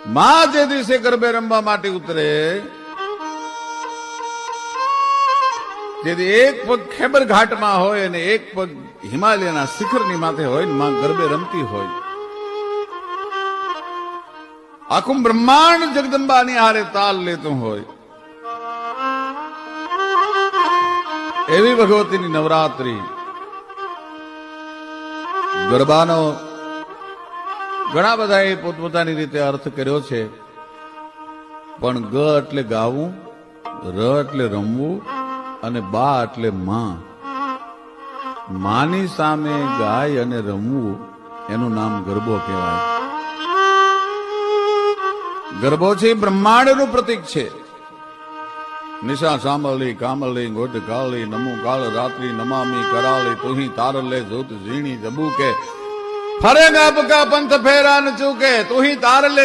માં જે દિવસે ગરબે રમવા માટે ઉતરે, જેથી એક પગ ખેબર ઘાટમાં હોય અને એક પગ હિમાલયના શિખરની માથે હોય ને માં ગરબે રમતી હોય, આખું બ્રહ્માંડ જગદંબાની હારે તાલ લેતું હોય, એવી ભગવતીની નવરાત્રી. ગરબાનો ઘણા બધાએ પોતપોતાની રીતે અર્થ કર્યો છે, પણ ગ એટલે ગાવું, ર એટલે રમવું અને બા એટલે માં. માની સામે ગાય અને રમવું એનું નામ ગરબો કહેવાય. ગરબો છે એ બ્રહ્માંડનું પ્રતીક છે. નિશા સાંભળી કામલી ગોટ કાળી નમુ કાળ રાત્રિ નમામી કરાળી તુહી તારલે જોત ઝીણી જબુ કે ફરે ગાપ કા પંથ ફેરા ન ચૂકે તુહી તારલે